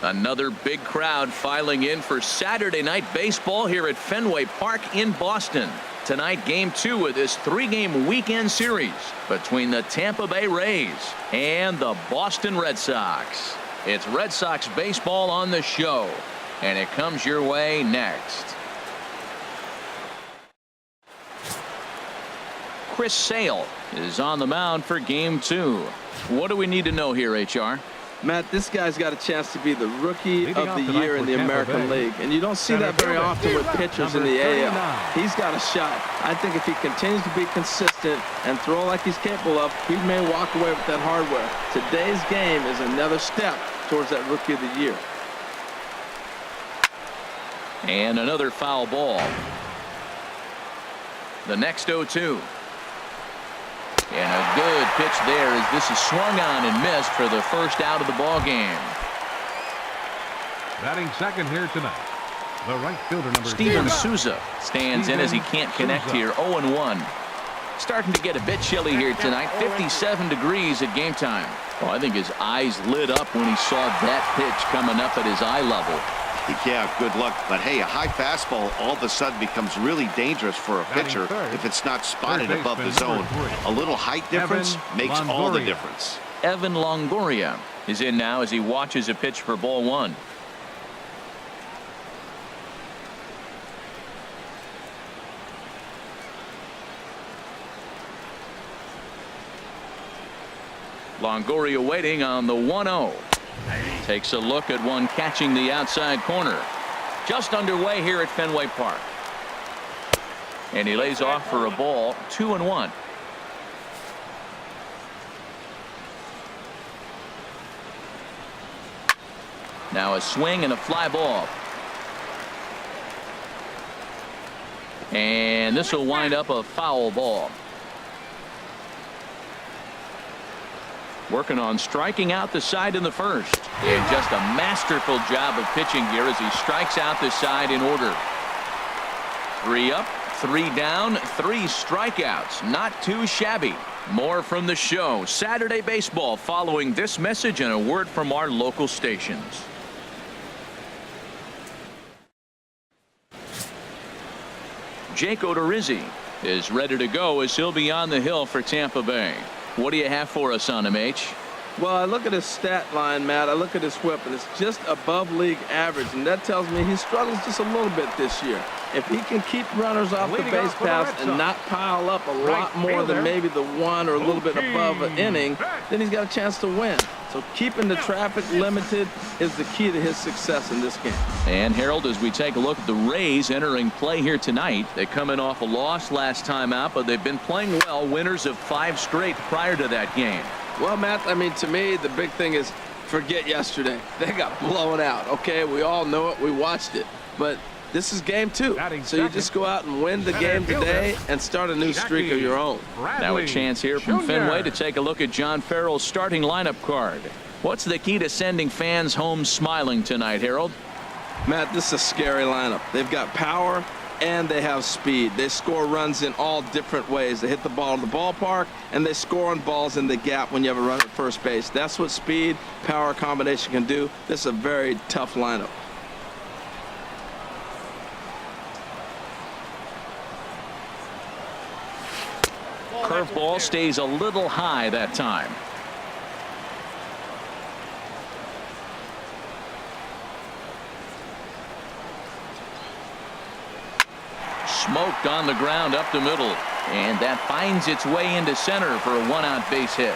Another big crowd filing in for Saturday night baseball here at Fenway Park in Boston. Tonight, game 2 of this 3-game weekend series between the Tampa Bay Rays and the Boston Red Sox. It's Red Sox baseball on the show, and it comes your way next. Chris Sale is on the mound for game 2. What do we need to know here, HR? Matt, this guy's got a chance to be the rookie of the year in the American League, and you don't see that very often with pitchers in the AL. He's got a shot. I think if he continues to be consistent and throw like he's capable of, he may walk away with that hardware. Today's game is another step towards that rookie of the year. And another foul ball. The next 0-2. And a good pitch there as this is swung on and missed for the first out of the ball game. Batting second here tonight, the right fielder number Steven Souza stands in as he can't connect here. 0-1. Starting to get a bit chilly here tonight. 57 degrees at game time. Oh, I think his eyes lit up when he saw that pitch coming up at his eye level. Yeah, good luck. But hey, a high fastball all of a sudden becomes really dangerous for a pitcher if it's not spotted above the zone. A little height difference makes all the difference. Evan Longoria is in now as he watches a pitch for ball 1. Longoria waiting on the 1-0. Takes a look at one catching the outside corner. Just underway here at Fenway Park. And he lays off for a ball. 2-1. Now a swing and a fly ball. And this will wind up a foul ball. Working on striking out the side in the first. And just a masterful job of pitching here as he strikes out the side in order. 3 up, 3 down, 3 strikeouts. Not too shabby. More from the show. Saturday baseball following this message and a word from our local stations. Jake Odorizzi is ready to go as he'll be on the hill for Tampa Bay. What do you have for us on him, H? Well, I look at his stat line, Matt. I look at his whip, and it's just above league average, and that tells me he struggles just a little bit this year. If he can keep runners off the base paths and not pile up a lot more than maybe the 1 or a little bit above an inning, then he's got a chance to win. So keeping the traffic limited is the key to his success in this game. And Harold, as we take a look at the Rays entering play here tonight, they come in off a loss last time out, but they've been playing well, winners of 5 straight prior to that game. Well, Matt, I mean, to me, the big thing is forget yesterday. They got blown out. Okay, we all know it. We watched it. But this is game 2. So you just go out and win the game today and start a new streak of your own. Now a chance here from Fenway to take a look at John Farrell's starting lineup card. What's the key to sending fans home smiling tonight, Harold? Matt, this is a scary lineup. They've got power and they have speed. They score runs in all different ways. They hit the ball in the ballpark and they score on balls in the gap when you have a runner at first base. That's what speed, power combination can do. This is a very tough lineup. Curveball stays a little high that time. Smoked on the ground up the middle, and that finds its way into center for a 1-out base hit.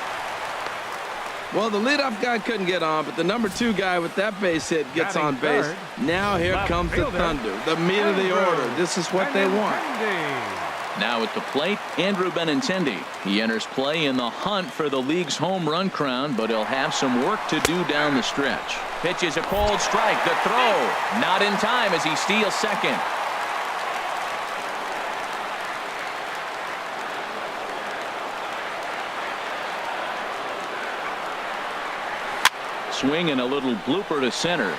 Well, the leadoff guy couldn't get on, but the number 2 guy with that base hit gets on base. Now here comes the thunder, the meat of the order. This is what they want. Now at the plate, Andrew Benintendi. He enters play in the hunt for the league's home run crown, but he'll have some work to do down the stretch. Pitches a cold strike. The throw not in time as he steals second. Swing and a little blooper to center.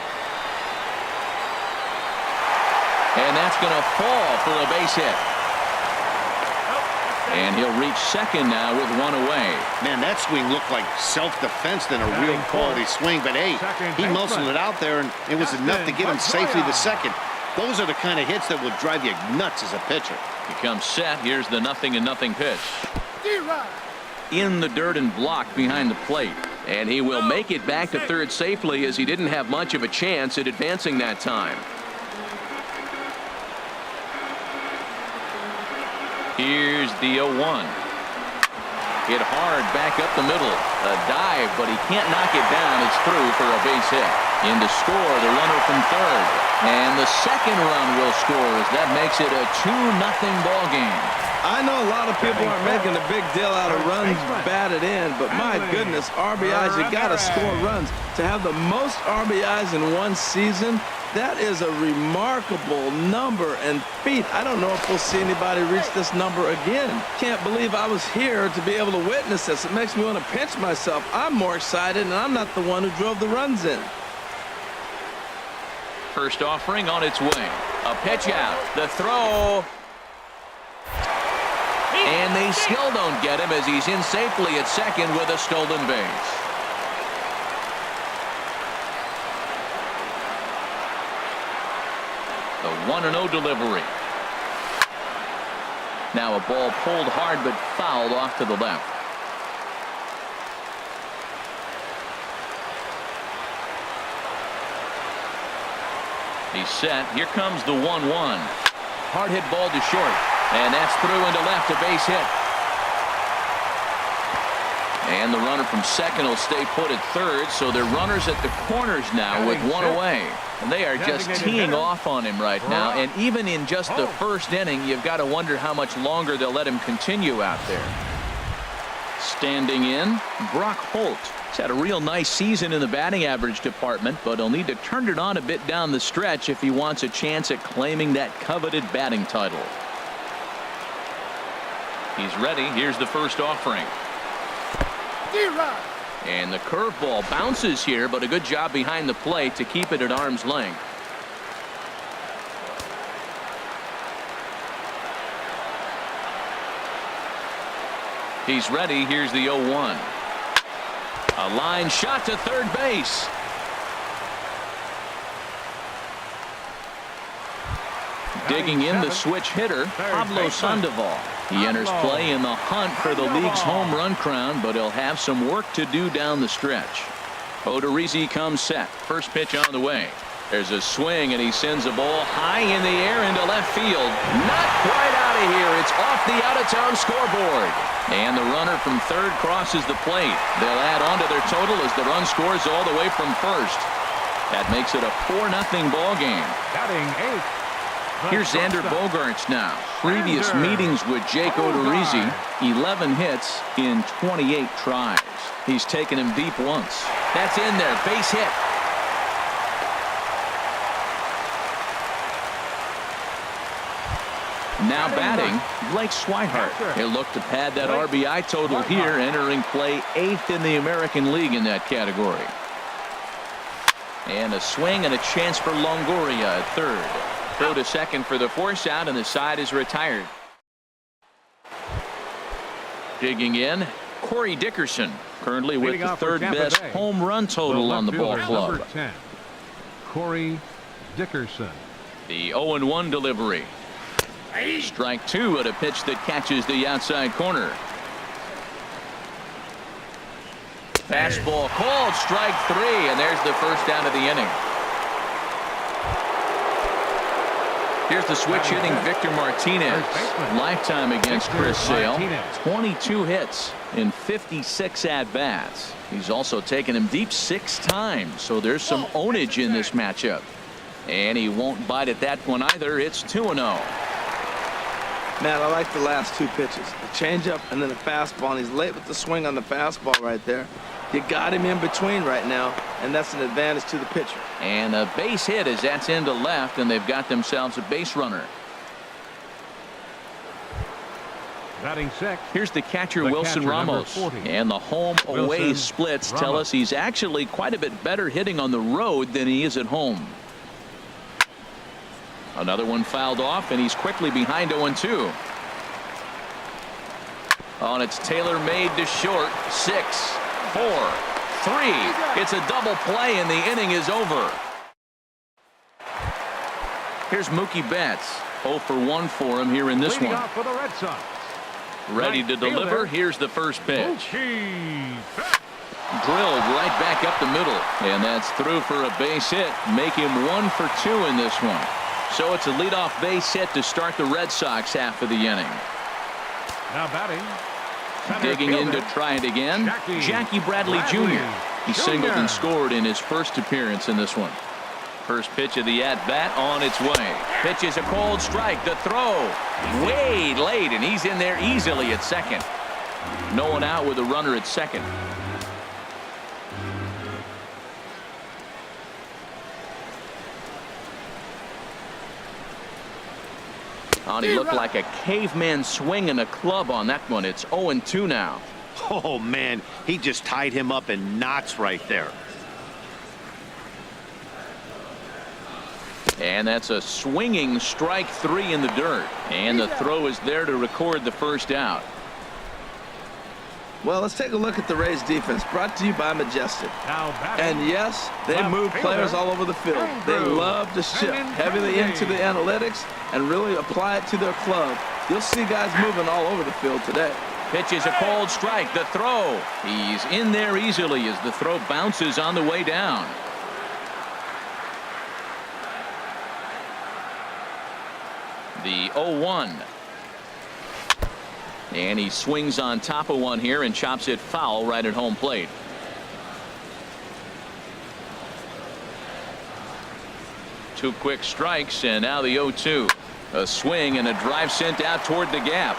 And that's going to fall for a base hit. And he'll reach second now with one away. Man, that swing looked like self-defense than a real quality swing. But, hey, he muscled it out there, and it was enough to get him safely to second. Those are the kind of hits that will drive you nuts as a pitcher. He comes set. Here's the 0-0 pitch. In the dirt and blocked behind the plate. And he will make it back to third safely, as he didn't have much of a chance at advancing that time. Here's the 0-1. Hit hard back up the middle. A dive, but he can't knock it down. It's through for a base hit. In to score, the runner from third. And the second run will score, as that makes it a 2-0 ball game. I know a lot of people aren't making a big deal out of runs batted in, but my goodness, RBIs, you got to score runs. To have the most RBIs in one season, that is a remarkable number and feat. I don't know if we'll see anybody reach this number again. Can't believe I was here to be able to witness this. It makes me want to pinch myself. I'm more excited, and I'm not the one who drove the runs in. First offering on its way. A pitch out. The throw. And they still don't get him, as he's in safely at second with a stolen base. The 1-0 delivery. Now a ball pulled hard but fouled off to the left. He's set. Here comes the 1-1. Hard hit ball to short. And that's through into left, a base hit. And the runner from second will stay put at third, so they're runners at the corners now with one away. And they are just teeing off on him right now. And even in just the first inning, you've got to wonder how much longer they'll let him continue out there. Standing in, Brock Holt. He's had a real nice season in the batting average department, but he'll need to turn it on a bit down the stretch if he wants a chance at claiming that coveted batting title. He's ready. Here's the first offering. And the curveball bounces here, but a good job behind the plate to keep it at arm's length. He's ready. Here's the 0-1. A line shot to third base. Digging in, the switch hitter, Pablo Sandoval. He enters play in the hunt for the league's home run crown, but he'll have some work to do down the stretch. Odorizzi comes set. First pitch on the way. There's a swing, and he sends a ball high in the air into left field. Not quite out of here. It's off the out-of-town scoreboard. And the runner from third crosses the plate. They'll add on to their total as the run scores all the way from first. That makes it a 4-0 ball game. Batting eighth. Here's Xander Bogaerts now. Previous meetings with Jake Odorizzi, 11 hits in 28 tries. He's taken him deep once. That's in there. Base hit. Now batting, Blake Swihart. He'll look to pad that RBI total here, entering play 8th in the American League in that category. And a swing and a chance for Longoria at third. Throw to second for the force out, and the side is retired. Digging in, Corey Dickerson, currently with the third best home run total on the ball club. Number 10, Corey Dickerson. The 0-1 delivery. Strike two at a pitch that catches the outside corner. Fastball called, strike three, and there's the first down of the inning. Here's the switch hitting Victor Martinez. Lifetime against Chris Sale. 22 hits in 56 at-bats. He's also taken him deep 6 times, so there's some ownage in this matchup. And he won't bite at that one either. It's 2-0. Man, I like the last two pitches. The changeup and then the fastball, and he's late with the swing on the fastball right there. You got him in between right now, and that's an advantage to the pitcher. And a base hit as that's into left, and they've got themselves a base runner. Batting sixth. Here's the catcher, Wilson Ramos. And the home-away splits tell us he's actually quite a bit better hitting on the road than he is at home. Another one fouled off, and he's quickly behind 0-2. Oh, and it's tailor-made to short. 6, 4, 3. It's a double play, and the inning is over. Here's Mookie Betts. 0 for 1 for him here in this Leading one. off for the Red Sox. Ready to deliver. Here's the first pitch. Drilled right back up the middle, and that's through for a base hit. Make him 1 for 2 in this one. So it's a leadoff base hit to start the Red Sox half of the inning. Now batting. Digging in to try it again. Jackie Bradley Jr. He singled and scored in his first appearance in this one. First pitch of the at-bat on its way. Pitch is a cold strike. The throw way late, and he's in there easily at second. No one out with a runner at second. Oh, and he looked like a caveman swinging a club on that one. It's 0-2 now. Oh, man, he just tied him up in knots right there. And that's a swinging strike 3 in the dirt. And the throw is there to record the first out. Well, let's take a look at the Rays defense, brought to you by Majestic. And yes, they move players all over the field. They love to shift heavily into the analytics and really apply it to their club. You'll see guys moving all over the field today. Pitch is a cold strike. The throw. He's in there easily as the throw bounces on the way down. The 0-1. And he swings on top of one here and chops it foul right at home plate. Two quick strikes, and now the 0-2. A swing and a drive sent out toward the gap.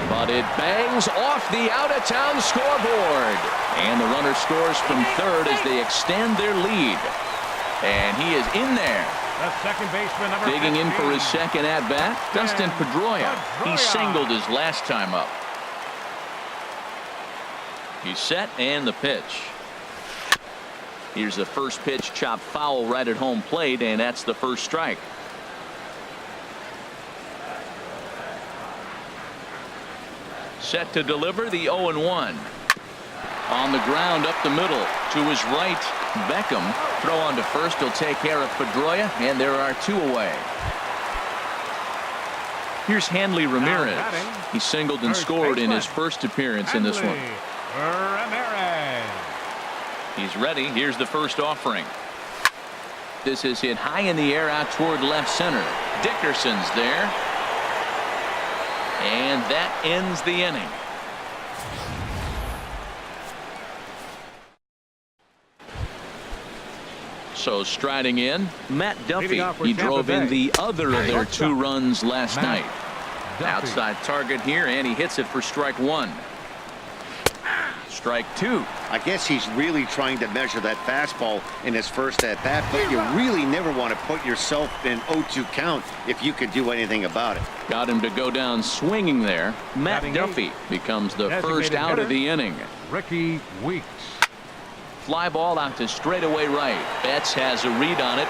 But it bangs off the out-of-town scoreboard. And the runner scores from third as they extend their lead. And he is in there. The second baseman, number Digging 15. in for his second at-bat, Dustin Pedroia. He singled his last time up. He's set, and the pitch. Here's the first pitch, chopped foul right at home plate, and that's the first strike. Set to deliver the 0-1. On the ground up the middle to his right. Beckham. Throw on to first. He'll take care of Pedroia, and there are 2 away. Here's Hanley Ramirez. He singled and scored in his first appearance in this one. Ramirez. He's ready. Here's the first offering. This is hit high in the air out toward left center. Dickerson's there. And that ends the inning. So striding in, Matt Duffy. He drove in the other of their 2 runs last night. Outside target here, and he hits it for strike 1. Strike 2. I guess he's really trying to measure that fastball in his first at-bat, but you really never want to put yourself in 0-2 count if you could do anything about it. Got him to go down swinging there. Matt Duffy becomes the first out of the inning. Ricky Weeks. Fly ball out to straightaway right. Betts has a read on it.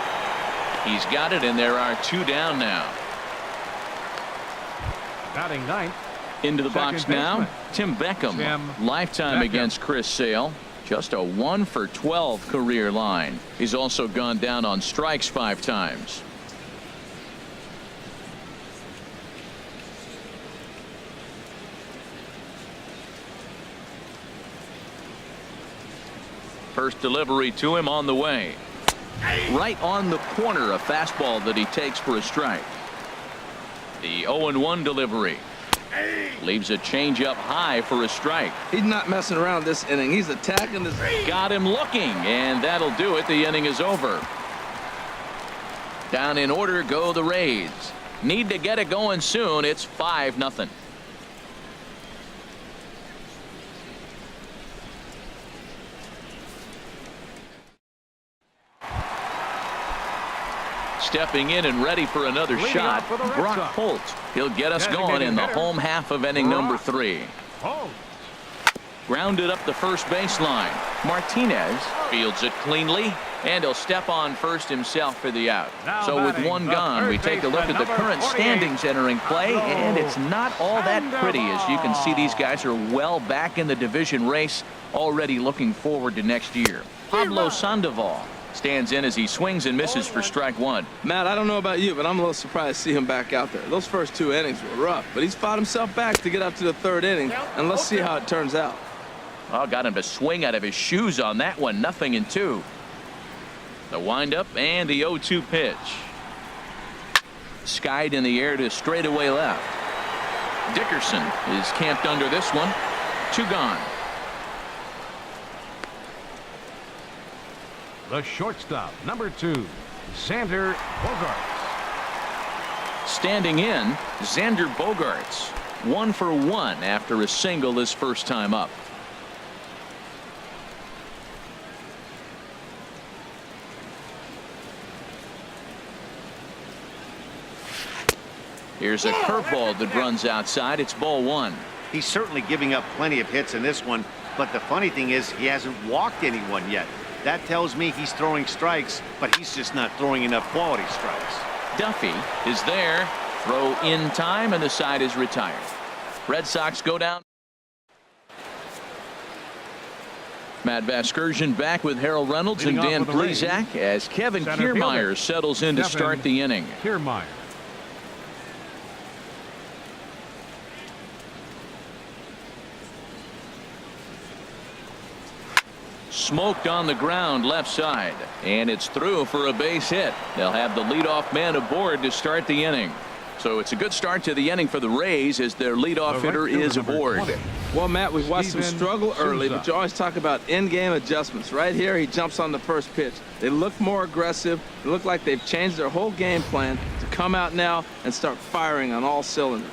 He's got it, and there are 2 down now. Batting ninth. Into the box now, Tim Beckham. Lifetime against Chris Sale. Just a 1 for 12 career line. He's also gone down on strikes 5 times. First delivery to him on the way. Right on the corner, a fastball that he takes for a strike. The 0-1 delivery. Leaves a changeup high for a strike. He's not messing around this inning. He's attacking this. Got him looking, and that'll do it. The inning is over. Down in order go the Rays. Need to get it going soon. It's 5-0. Stepping in and ready for another shot, Brock Holt. He'll get us going in the home half of inning number 3. Grounded up the first baseline. Martinez fields it cleanly, and he'll step on first himself for the out. Now So with batting, one the gone, we third take a look at the baseman, current number 48, standings entering play, and it's not all that pretty. As you can see, these Sandoval. guys are well back in the division race, already looking forward to next year. Pablo Sandoval stands in as he swings and misses for strike one. Matt, I don't know about you, but I'm a little surprised to see him back out there. Those first 2 innings were rough, but he's fought himself back to get up to the 3rd inning, and let's see how it turns out. Oh, got him to swing out of his shoes on that one. 0-2. The windup and the 0-2 pitch. Skied in the air to straightaway left. Dickerson is camped under this one. 2 gone. The shortstop, number 2, Xander Bogaerts. Standing in, Xander Bogaerts. 1 for 1 after a single his first time up. Here's a curveball that runs outside. It's ball 1. He's certainly giving up plenty of hits in this one, but the funny thing is he hasn't walked anyone yet. That tells me he's throwing strikes, but he's just not throwing enough quality strikes. Duffy is there. Throw in time, and the side is retired. Red Sox go down. Matt Vasgersian back with Harold Reynolds and Leading Dan off for the Rays, Plesac as Kevin center Kiermaier fielder, settles in to Kevin start the inning. Kiermaier. Smoked on the ground left side, and it's through for a base hit. They'll have the leadoff man aboard to start the inning. So it's a good start to the inning for the Rays as their leadoff hitter is aboard. Well, Matt, we've watched him Steven struggle early, Souza. but you always talk about in-game adjustments. Right here, he jumps on the first pitch. They look more aggressive. They look like they've changed their whole game plan to come out now and start firing on all cylinders.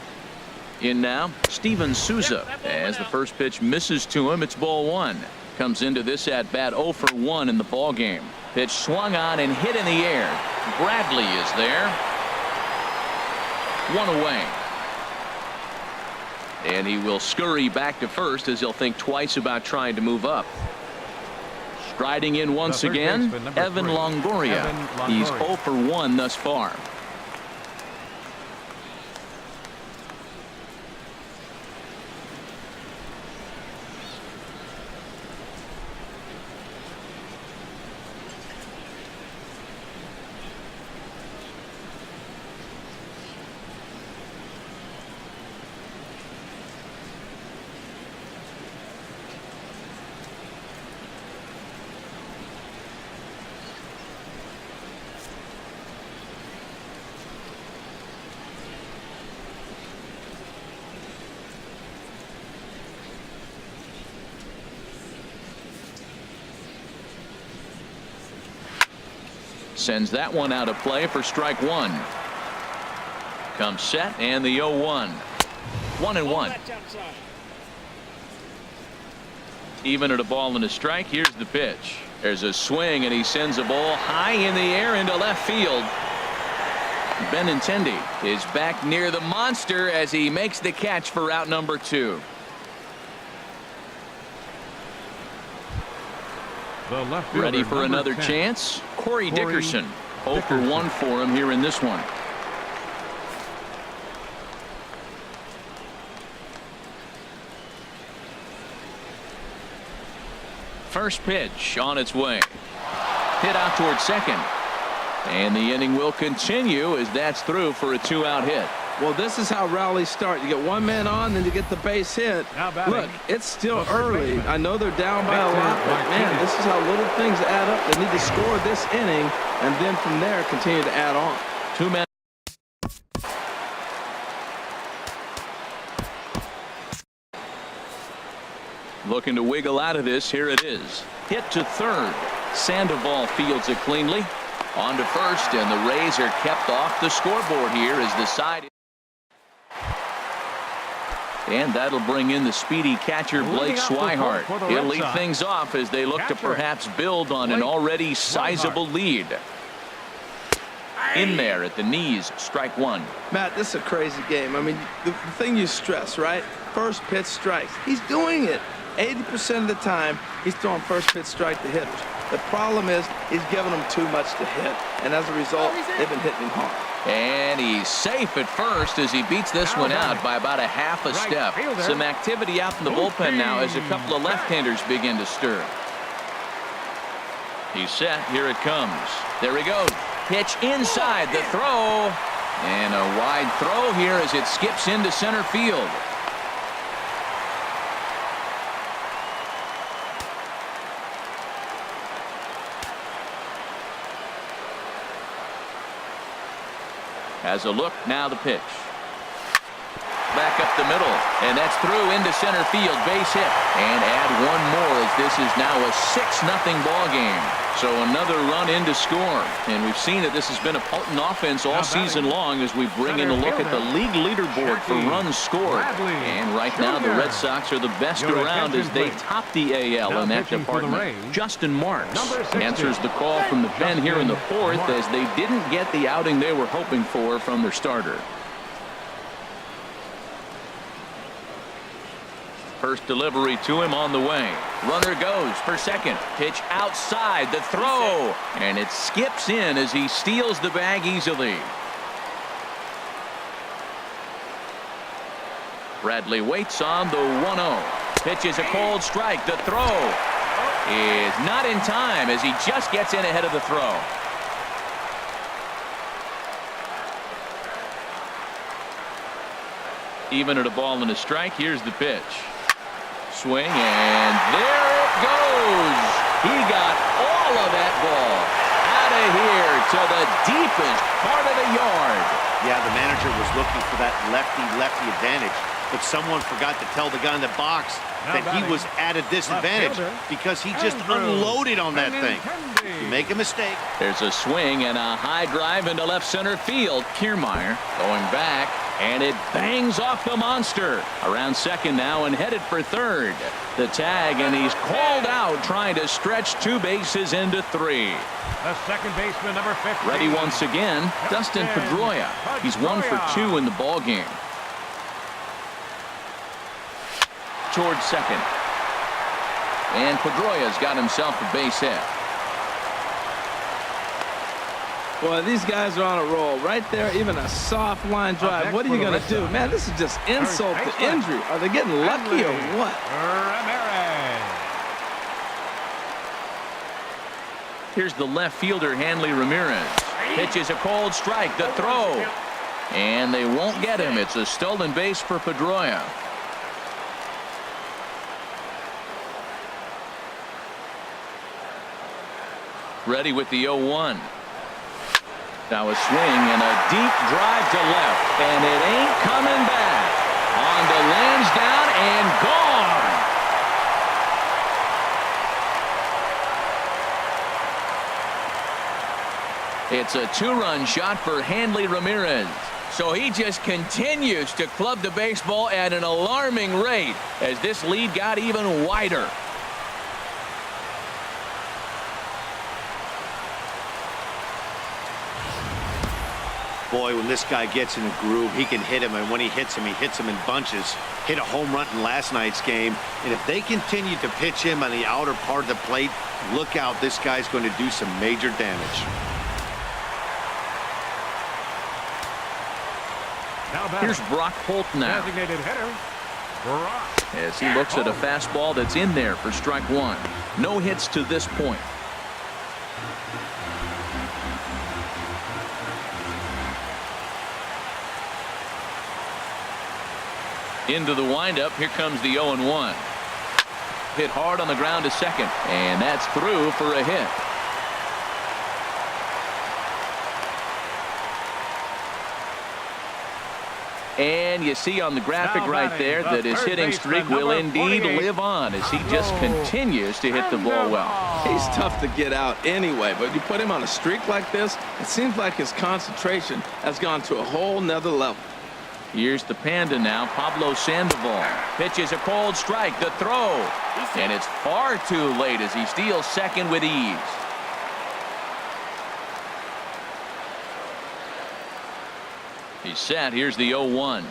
In now, Steven Souza. As the first pitch misses to him, it's ball 1. Comes into this at bat 0 for 1 in the ball game. Pitch swung on and hit in the air. Bradley is there. 1 away. And he will scurry back to first as he'll think twice about trying to move up. Striding in once third again, baseman, number Evan 3, Longoria. Evan Longoria. He's 0 for 1 thus far. Sends that one out of play for strike 1. Comes set and the 0-1. 1-1. Even at a ball and a strike. Here's the pitch. There's a swing and he sends a ball high in the air into left field. Benintendi is back near the monster as he makes the catch for out number 2. The left fielder, Ready for number another 10, chance. Corey Corey Dickerson. 0 for Dickerson. 1 for him here in this one. First pitch on its way. Hit out towards second. And the inning will continue as that's through for a 2-out hit. Well, this is how rallies start. You get one man on, then you get the base hit. Now batting, Look, it's still the third early. baseman, I know they're down by a Victor lot, but man, Martinez. this is how little things add up. They need to score this inning, and then from there continue to add on. 2 men. Looking to wiggle out of this. Here it is. Hit to third. Sandoval fields it cleanly. On to first, and the Rays are kept off the scoreboard here as the side. And that'll bring in the speedy catcher Blake Leading off the Swihart. fourth for the He'll Red lead Sox. things off as they look to Catcher, perhaps build on an Blake already sizable lead. In there at the knees, strike 1. Matt, this is a crazy game. I mean, the thing you stress, right? First pitch strikes. He's doing it. 80% of the time, he's throwing first pitch strike to hitters. The problem is he's giving them too much to hit, and as a result, they've been hitting him hard. And he's safe at first as he beats this one out by about a half a step. Some activity out in the bullpen now as a couple of left-handers begin to stir. He's set. Here it comes. There he goes. Pitch inside the throw. And a wide throw here as it skips into center field. Has a look, now the pitch. Back up the middle, and that's through into center field, base hit. And add one more as this is now a 6-0 ball game. So another run in to score. And we've seen that this has been a potent offense all season long as we bring in a look at the league leaderboard for runs scored. And right now the Red Sox are the best around as they top the AL in that department. Justin Marks answers the call from the pen here in the fourth as they didn't get the outing they were hoping for from their starter. First delivery to him on the way. Runner goes for second. Pitch outside the throw. And it skips in as he steals the bag easily. Bradley waits on the 1-0. Pitches a cold strike. The throw is not in time as he just gets in ahead of the throw. Even at a ball and a strike, here's the pitch. Swing, and there it goes. He got all of that ball out of here to the deepest part of the yard. Yeah, the manager was looking for that lefty-lefty advantage, but someone forgot to tell the guy in the box that he was at a disadvantage because he just unloaded on that thing. You make a mistake. There's a swing and a high drive into left center field. Kiermaier going back, and it bangs off the monster. Around second now and headed for third. The tag, and he's called out trying to stretch two bases into three. The second baseman, number 15. Ready once again, Dustin Pedroia. He's 1 for 2 in the ball game. Towards second. And Pedroia's got himself a base hit. Boy, these guys are on a roll. Right there, even a soft line drive. What are you going to do? Man, this is just insult to injury. Are they getting lucky or what? Here's the left fielder, Hanley Ramirez. Pitches a cold strike. The throw. And they won't get him. It's a stolen base for Pedroia. Ready with the 0-1. Now a swing and a deep drive to left, and it ain't coming back. On to Lansdowne and gone. It's a 2-run shot for Hanley Ramirez. So he just continues to club the baseball at an alarming rate as this lead got even wider. Boy, when this guy gets in a groove, he can hit him, and when he hits him in bunches. Hit a home run in last night's game, and if they continue to pitch him on the outer part of the plate, look out, this guy's going to do some major damage. Here's Brock Holt now. Designated hitter, Brock. As he looks at a fastball that's in there for strike one. No hits to this point. Into the windup. Here comes the 0-1. Hit hard on the ground to second, and that's through for a hit. And you see on the graphic right there that his hitting streak will indeed live on as he just continues to hit the ball well. He's tough to get out anyway, but you put him on a streak like this, it seems like his concentration has gone to a whole nother level. Here's the Panda now, Pablo Sandoval. Pitches a cold strike, the throw. And it's far too late as he steals second with ease. He's set. Here's the 0-1.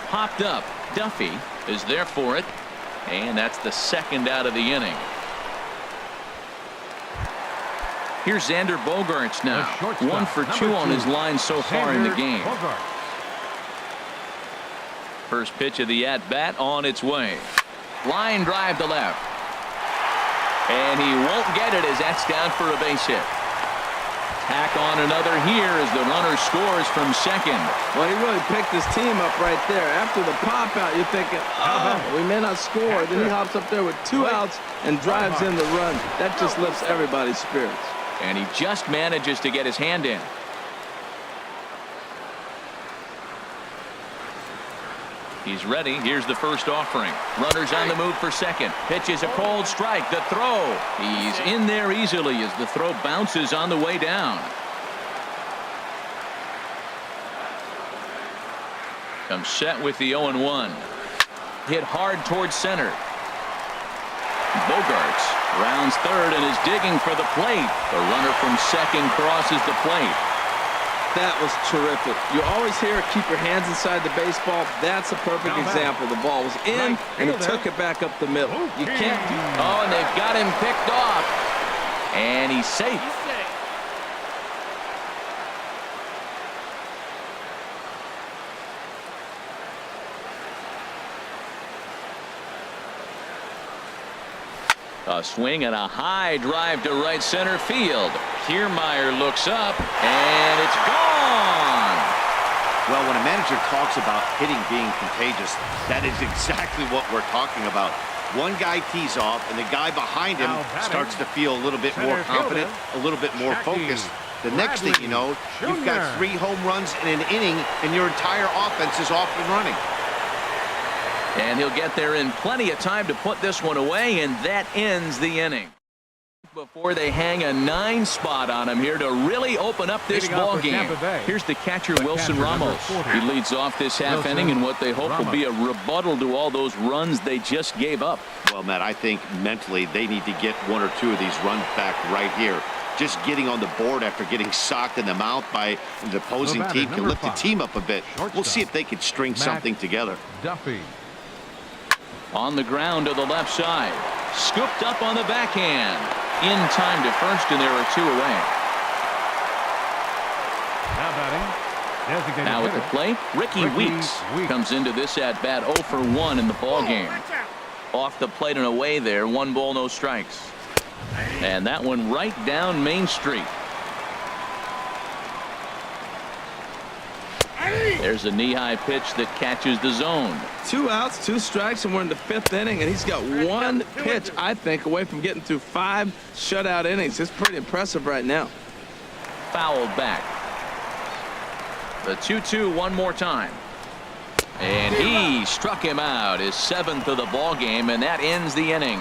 Popped up. Duffy is there for it. And that's the second out of the inning. Here's Xander Bogaerts now. 1 for 2 on his line so far in the game. First pitch of the at-bat on its way. Line drive to left. And he won't get it as that's down for a base hit. Tack on another here as the runner scores from second. Well, he really picked his team up right there. After the pop out, you're thinking, oh, we may not score. Then he hops up there with 2 outs and drives in the run. That just lifts everybody's spirits. And he just manages to get his hand in. He's ready. Here's the first offering. Runners on the move for second. Pitch is a cold strike. The throw. He's in there easily as the throw bounces on the way down. Comes set with the 0-1. Hit hard towards center. Bogaerts rounds third and is digging for the plate. The runner from second crosses the plate. That was terrific. You always hear it, keep your hands inside the baseball. That's a perfect example. The ball was in, and he took it back up the middle. You can't do. Oh, and they've got him picked off. And he's safe. A swing and a high drive to right center field. Kiermaier looks up, and it's gone. Well, when a manager talks about hitting being contagious, that is exactly what we're talking about. One guy tees off, and the guy behind him starts to feel a little bit more confident, a little bit more focused. The next thing you know, you've got 3 home runs in an inning, and your entire offense is off and running. And he'll get there in plenty of time to put this one away, and that ends the inning. Before they hang a 9 spot on him here to really open up this ball game. Here's the catcher, Wilson Ramos. He leads off this half inning in what they hope will be a rebuttal to all those runs they just gave up. Well, Matt, I think mentally they need to get 1 or 2 of these runs back right here. Just getting on the board after getting socked in the mouth by the opposing team can lift the team up a bit. We'll see if they can string something together. Duffy. On the ground to the left side. Scooped up on the backhand. In time to first, and there are 2 away. Now at the plate, Ricky Weeks comes into this at-bat 0 for 1 in the ball game. Off the plate and away there, 1 ball, no strikes. And that one right down Main Street. There's a knee-high pitch that catches the zone. 2 outs, 2 strikes, and we're in the 5th inning, and he's got 1 pitch, I think, away from getting through 5 shutout innings. It's pretty impressive right now. Fouled back. The 2-2 one more time. And he struck him out, his 7th of the ball game, and that ends the inning.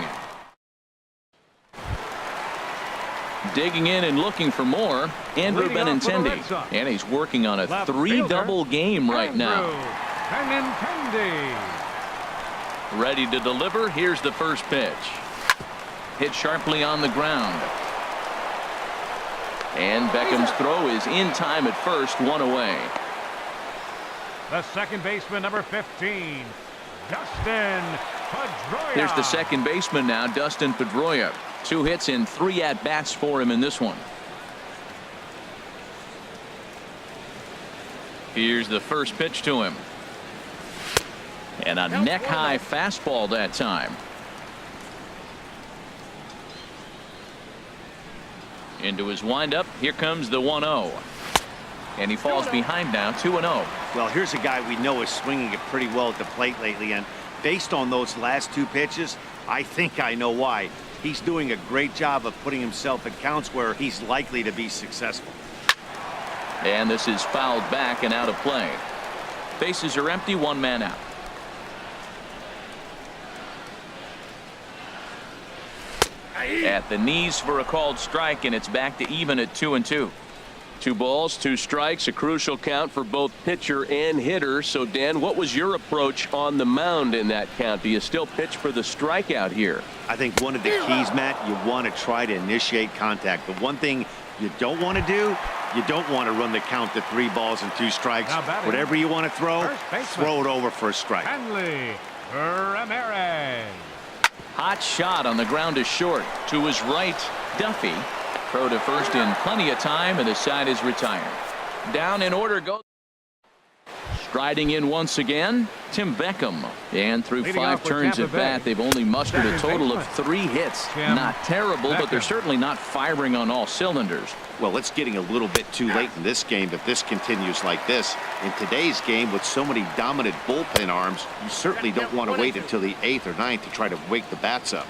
Digging in and looking for more, Andrew Benintendi. And he's working on a 3-double game right now. Ready to deliver. Here's the first pitch. Hit sharply on the ground. And Beckham's throw is in time at first, 1 away. The second baseman, number 15, Dustin Pedroia. Here's the second baseman now, Dustin Pedroia. 2 hits and 3 at-bats for him in this one. Here's the first pitch to him. And a neck-high fastball that time. Into his windup. Here comes the 1-0. And he falls behind now, 2-0. Well, here's a guy we know is swinging it pretty well at the plate lately, and based on those last 2 pitches, I think I know why. He's doing a great job of putting himself in counts where he's likely to be successful. And this is fouled back and out of play. Bases are empty, 1 man out. At the knees for a called strike, and it's back to even at 2-2. 2 balls, 2 strikes, a crucial count for both pitcher and hitter. So, Dan, what was your approach on the mound in that count? Do you still pitch for the strikeout here? I think one of the keys, Matt, you want to try to initiate contact. The one thing you don't want to do, you don't want to run the count to 3 balls and 2 strikes. Whatever you want to throw it over for a strike. Ramirez. Hot shot on the ground is short. To his right, Duffy. Throw to first in plenty of time, and the side is retired. Down in order goes. Striding in once again, Tim Beckham. And through Leading 5 off with turns Tampa at bat, Bay. they've only mustered a Second total of baseman. 3 hits. Tim Not terrible, but they're Beckham. certainly not firing on all cylinders. Well, it's getting a little bit too late in this game if this continues like this. In today's game, with so many dominant bullpen arms, you certainly don't want to wait until the 8th or 9th to try to wake the bats up.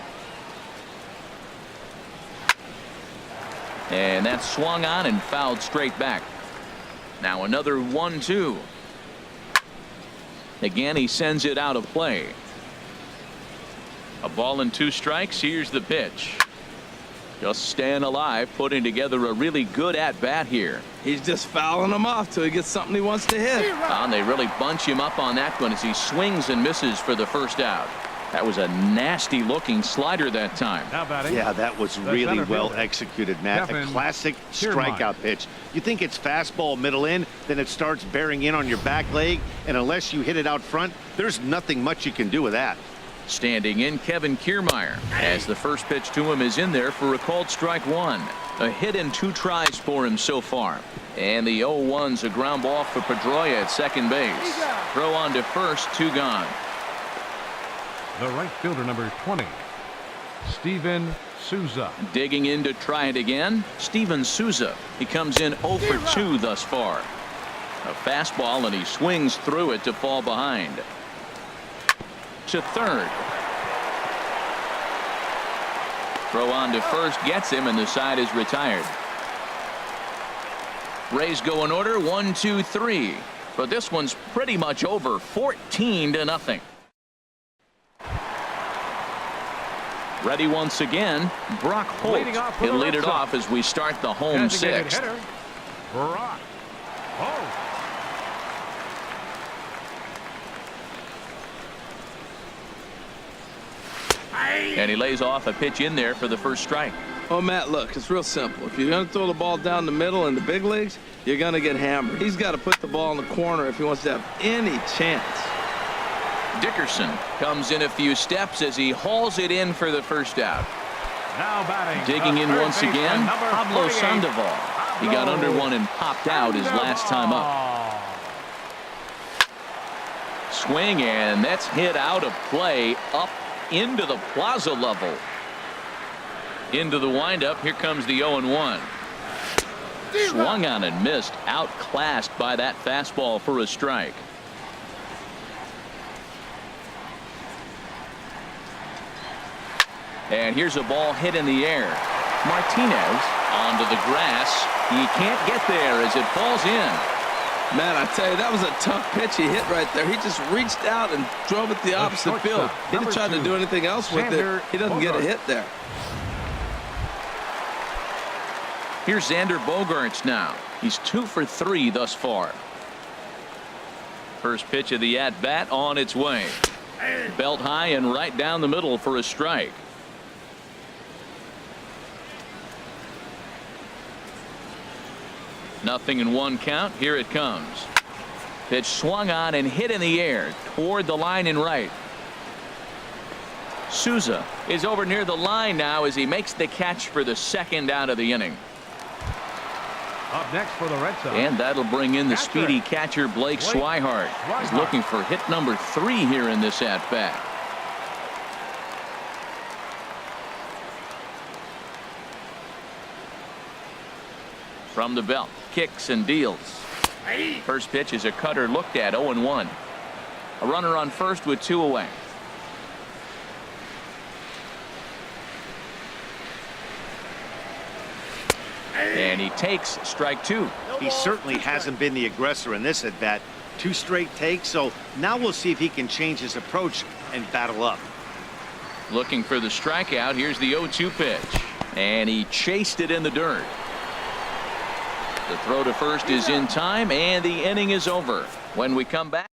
And that's swung on and fouled straight back. Now another 1-2. Again, he sends it out of play. A ball and 2 strikes. Here's the pitch. Just staying alive, putting together a really good at-bat here. He's just fouling them off till he gets something he wants to hit. And they really bunch him up on that one as he swings and misses for the first out. That was a nasty looking slider that time. Now batting. Yeah, that was The really center well fielder. executed, Matt. A Kevin classic Kiermaier. strikeout pitch. You think it's fastball middle in, then it starts bearing in on your back leg, and unless you hit it out front, there's nothing much you can do with that. Standing in, Kevin Kiermaier, as the first pitch to him is in there for a called strike 1. A hit in 2 tries for him so far. And the 0-1's a ground ball for Pedroia at second base. Throw on to first, 2 gone. The right fielder, number 20, Steven Souza. Digging in to try it again, Steven Souza. He comes in 0 for 2 thus far. A fastball, and he swings through it to fall behind. To third. Throw on to first gets him, and the side is retired. Rays go in order 1, 2, 3. But this one's pretty much over, 14-0. Ready once again, Brock Holt. Leading off for He'll the lead Red it Sox. off as we start the home Designated 6th. hitter, Brock Holt. And he lays off a pitch in there for the first strike. Oh, Matt, look, it's real simple. If you're going to throw the ball down the middle in the big leagues, you're going to get hammered. He's got to put the ball in the corner if he wants to have any chance. Dickerson comes in a few steps as he hauls it in for the first out. Now batting. Digging the in third once baseman, again, number Pablo 48, Sandoval. He got Pablo under one and popped out his last time up. Swing, and that's hit out of play up into the plaza level. Into the windup. Here comes the 0-1. Swung on and missed. Outclassed by that fastball for a strike. And here's a ball hit in the air. Martinez onto the grass. He can't get there as it falls in. Man, I tell you, that was a tough pitch he hit right there. He just reached out and drove it the opposite field. shortstop, He didn't try to number do 2, anything else with Xander it. He doesn't get a Bogaerts. hit there. Here's Xander Bogaerts now. He's 2 for 3 thus far. First pitch of the at-bat on its way. Belt high and right down the middle for a strike. Nothing in 1 count. Here it comes. Pitch swung on and hit in the air toward the line and right. Souza is over near the line now as he makes the catch for the second out of the inning. Up next for the Red Sox. And that'll bring in the Catcher. speedy catcher Blake Swihart. He's Swihart. looking for hit number 3 here in this at-bat. From the belt, kicks and deals. First pitch is a cutter looked at, 0-1. A runner on first with 2 away. And he takes strike 2. He certainly hasn't been the aggressor in this at-bat. 2 straight takes, so now we'll see if he can change his approach and battle up. Looking for the strikeout. Here's the 0-2 pitch. And he chased it in the dirt. The throw to first is in time, and the inning is over. When we come back.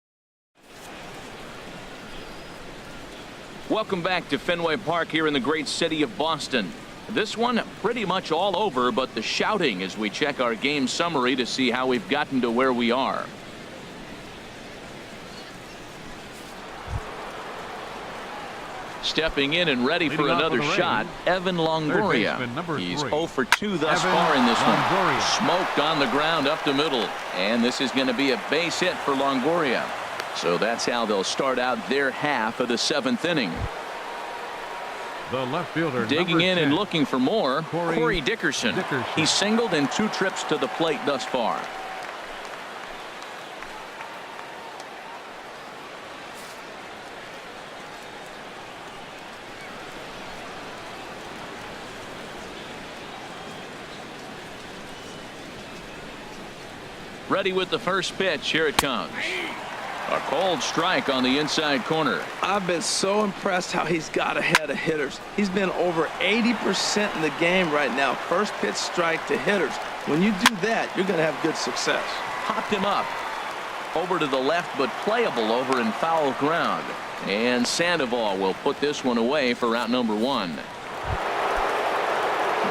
Welcome back to Fenway Park here in the great city of Boston. This one pretty much all over, but the shouting as we check our game summary to see how we've gotten to where we are. Stepping in and ready for Leading off another for the shot, Rays, Evan Longoria. baseman, number He's 3. 0 for 2 thus Evan far in this Longoria. one. Smoked on the ground up the middle. And this is going to be a base hit for Longoria. So that's how they'll start out their half of the 7th inning. The left fielder, Digging in 10. and looking for more, Corey Dickerson. Dickerson. He's singled in 2 trips to the plate thus far. Ready with the first pitch. Here it comes. A cold strike on the inside corner. I've been so impressed how he's got ahead of hitters. He's been over 80% in the game right now. First pitch strike to hitters. When you do that, you're going to have good success. Popped him up. Over to the left, but playable over in foul ground. And Sandoval will put this one away for out number 1.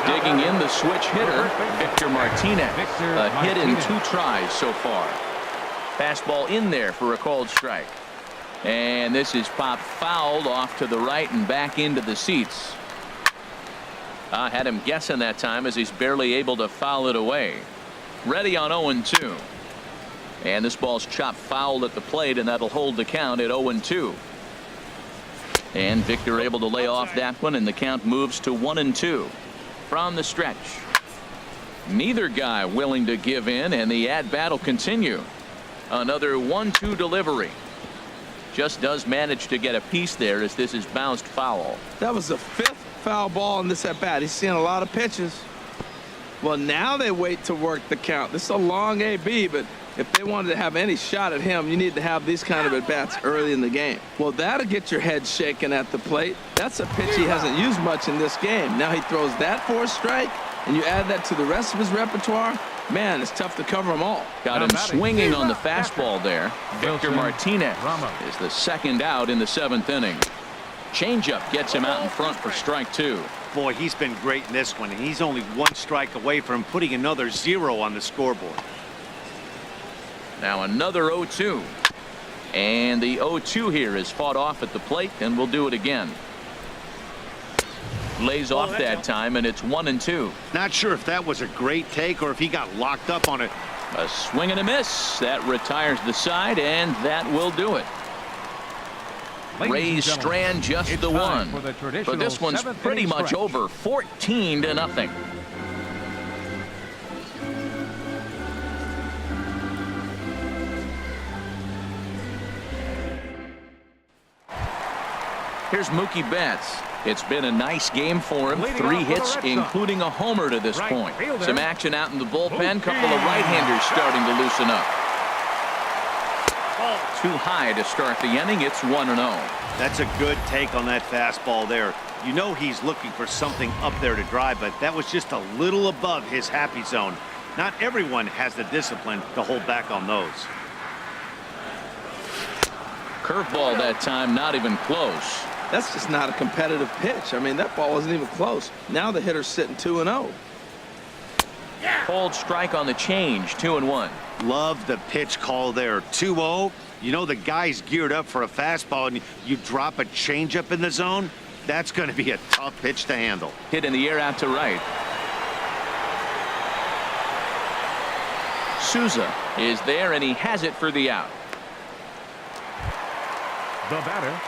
Digging in, the switch hitter, Victor Martinez. A hit in 2 tries so far. Fastball in there for a called strike. And this is popped fouled off to the right and back into the seats. Had him guessing that time as he's barely able to foul it away. Ready on 0-2. And this ball's chopped fouled at the plate, and that'll hold the count at 0-2. And Victor able to lay off that one, and the count moves to 1-2. From the stretch. Neither guy willing to give in, and the at-bat will continue. Another 1-2 delivery. Just does manage to get a piece there as this is bounced foul. That was the 5th foul ball in this at-bat. He's seen a lot of pitches. Well, now they wait to work the count. This is a long AB, but if they wanted to have any shot at him, you need to have these kind of at-bats early in the game. Well, that'll get your head shaken at the plate. That's a pitch he hasn't used much in this game. Now he throws that for a strike, and you add that to the rest of his repertoire. Man, it's tough to cover them all. Got him swinging on the fastball there. Victor Martinez is the second out in the 7th inning. Changeup gets him out in front for strike 2. Boy, he's been great in this one, and he's only 1 strike away from putting another 0 on the scoreboard. Now another 0-2. And the 0-2 here is fought off at the plate, and we'll do it again. Lays off that time, and it's 1-2. Not sure if that was a great take or if he got locked up on it. A swing and a miss. That retires the side, and that will do it. Rays strand just the 1. But this one's pretty much over, 14-0. Here's Mookie Betts. It's been a nice game for him. 3 hits, including a homer to this point. Some action out in the bullpen. Couple of right-handers starting to loosen up. Too high to start the inning. It's 1-0. That's a good take on that fastball there. You know he's looking for something up there to drive, but that was just a little above his happy zone. Not everyone has the discipline to hold back on those. Curveball that time, not even close. That's just not a competitive pitch. I mean, that ball wasn't even close. Now the hitter's sitting 2-0. Cold strike on the change, 2-1. Love the pitch call there. 2-0. You know the guy's geared up for a fastball, and you drop a changeup in the zone. That's going to be a tough pitch to handle. Hit in the air out to right. Souza is there, and he has it for the out. The batter.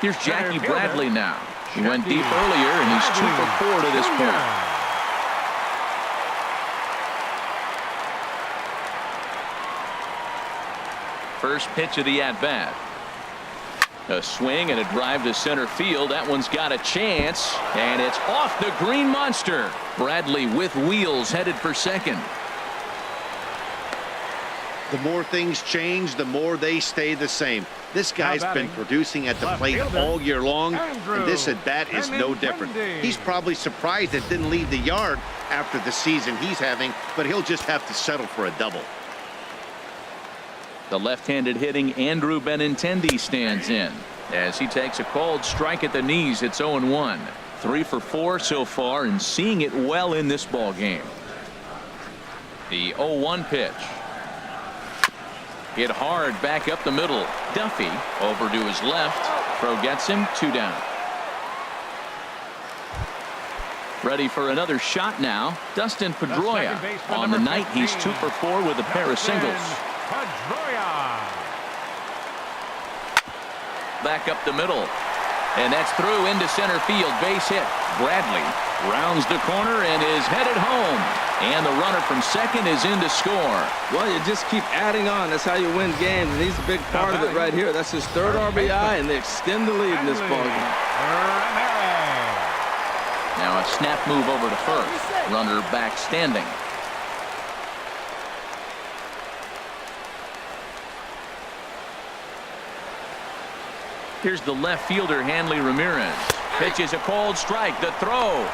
Here's Jackie Bradley now. He went deep earlier, and he's 2 for 4 to this point. First pitch of the at-bat. A swing and a drive to center field. That one's got a chance, and it's off the green monster. Bradley with wheels headed for second. The more things change, the more they stay the same. This guy's been producing at the plate all year long, and this at-bat is no different. He's probably surprised it didn't leave the yard after the season he's having, but he'll just have to settle for a double. The left-handed hitting Andrew Benintendi stands in as he takes a called strike at the knees. It's 0-1. 3 for 4 so far, and seeing it well in this ball game. The 0-1 pitch. Hit hard back up the middle. Duffy over to his left. Throw gets him 2 down. Ready for another shot now. Dustin Pedroia. On the night, he's 2 for 4 with a pair of singles. Pedroia. Back up the middle. And that's through into center field. Base hit. Bradley rounds the corner and is headed home. And the runner from second is in to score. Well, you just keep adding on. That's how you win games, and he's a big part of it right here. That's his third RBI, and they extend the lead in this ballgame. Now a snap move over to first. Runner back standing. Here's the left fielder, Hanley Ramirez. Pitches a cold strike. The throw.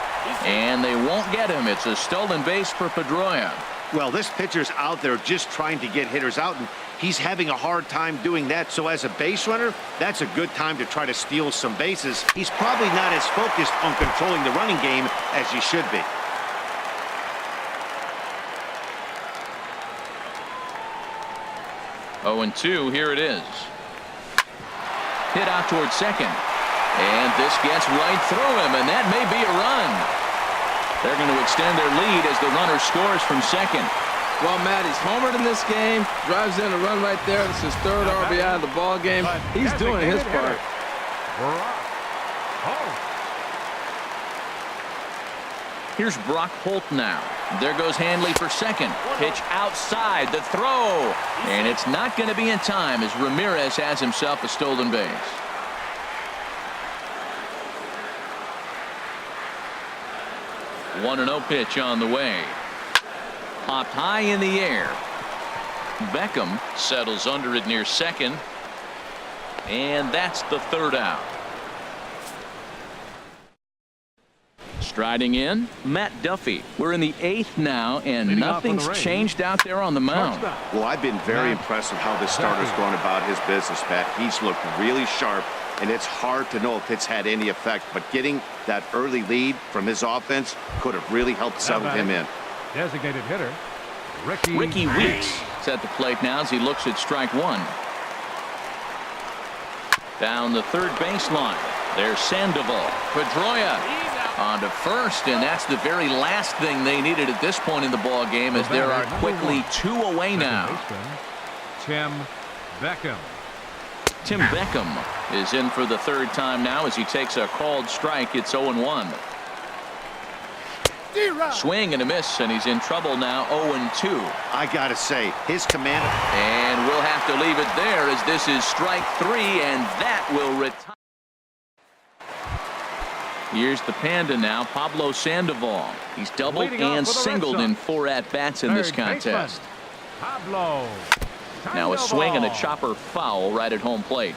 And they won't get him. It's a stolen base for Pedroia. Well, this pitcher's out there just trying to get hitters out, and he's having a hard time doing that. So as a base runner, that's a good time to try to steal some bases. He's probably not as focused on controlling the running game as he should be. Oh, and 2. Here it is. Hit out towards second. And this gets right through him, and that may be a run. They're going to extend their lead as the runner scores from second. Well, Matt, he's homered in this game. Drives in a run right there. This is his third RBI of the ball game. He's doing his part. Here's Brock Holt now. There goes Hanley for second. Pitch outside. The throw. And it's not going to be in time as Ramirez has himself a stolen base. 1-0 pitch on the way. Popped high in the air. Beckham settles under it near second. And that's the third out. Striding in, Matt Duffy. We're in the 8th now, and nothing's changed out there on the mound. Well, I've been very impressed with how this starter's going about his business, Matt. He's looked really sharp, and it's hard to know if it's had any effect. But getting that early lead from his offense could have really helped settle him in. Designated hitter, Ricky Weeks is at the plate now as he looks at strike one. Down the third baseline. There's Sandoval. Pedroia on to first, and that's the very last thing they needed at this point in the ball game, as there are quickly 2 away now. Tim Beckham. Tim Beckham is in for the third time now as he takes a called strike. It's 0-1. Swing and a miss, and he's in trouble now. 0-2. I gotta say, his command. And we'll have to leave it there as this is strike 3, and that will retire. Here's the Panda now, Pablo Sandoval. He's doubled and singled in 4 at-bats in this contest. Pablo Now a swing and a chopper foul right at home plate.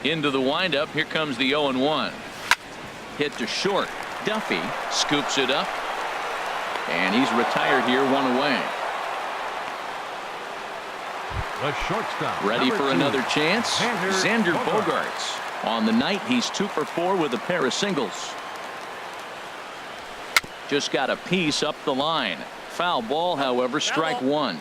Into the windup. Here comes the 0-1. Hit to short. Duffy scoops it up. And he's retired here, 1 away. The shortstop. Ready for 2. another chance? Xander Bogaerts. Bogaerts. On the night, he's 2 for 4 with a pair of singles. Just got a piece up the line. Foul ball, however, strike 1.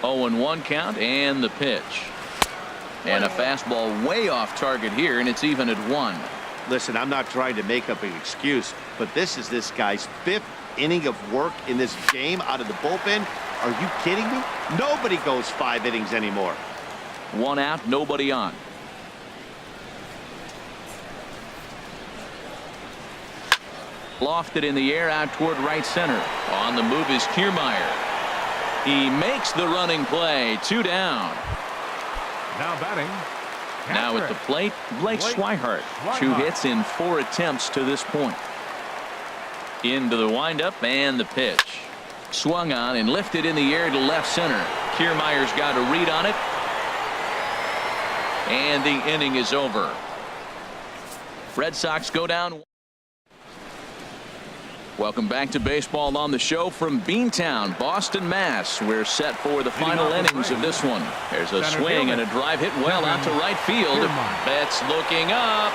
0-1 count and the pitch. And a fastball way off target here, and it's even at 1. Listen, I'm not trying to make up an excuse, but this is this guy's 5th inning of work in this game out of the bullpen. Are you kidding me? Nobody goes 5 innings anymore. 1 out, nobody on. Lofted in the air out toward right center. On the move is Kiermaier. He makes the running play. 2 down. Now batting. Now at the plate, Blake Swihart. 2 hits in 4 attempts to this point. Into the windup and the pitch. Swung on and lifted in the air to left center. Kiermaier's got a read on it. And the inning is over. Red Sox go down. Welcome back to Baseball on the Show from Beantown, Boston, Mass. We're set for the final innings of this one. There's a swing and a drive hit well out to right field. Betts looking up.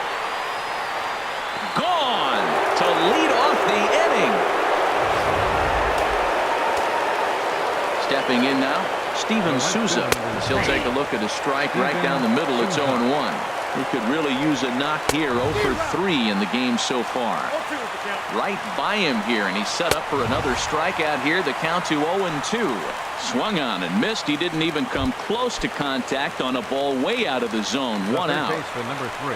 Gone to lead off the inning. Stepping in now, Steven Souza. He'll take a look at a strike right down the middle. It's 0-1. He could really use a knock here. 0 for 3 in the game so far. Right by him here, and he's set up for another strikeout here. The count to 0-2. Swung on and missed. He didn't even come close to contact on a ball way out of the zone. One out. Number 3,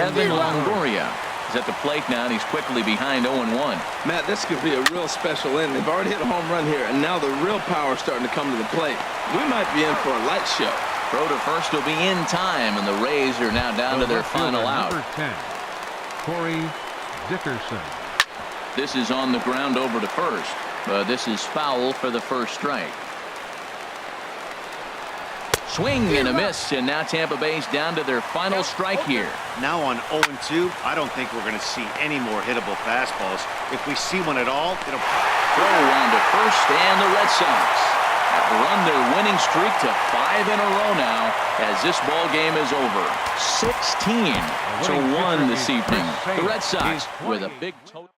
Evan Longoria is at the plate now, and he's quickly behind 0-1. Matt, this could be a real special inning. They've already hit a home run here, and now the real power is starting to come to the plate. We might be in for a light show. Throw to first will be in time, and the Rays are now down to their final out. Number 10, Corey Dickerson. This is on the ground over to first. This is foul for the first strike. Swing and a miss, and now Tampa Bay's down to their final strike here. Now on 0-2, I don't think we're going to see any more hittable fastballs. If we see one at all, it'll throw on to first, and the Red Sox have run their winning streak to 5 in a row now as this ball game is over. 16-1 this evening. The Red Sox with a big total.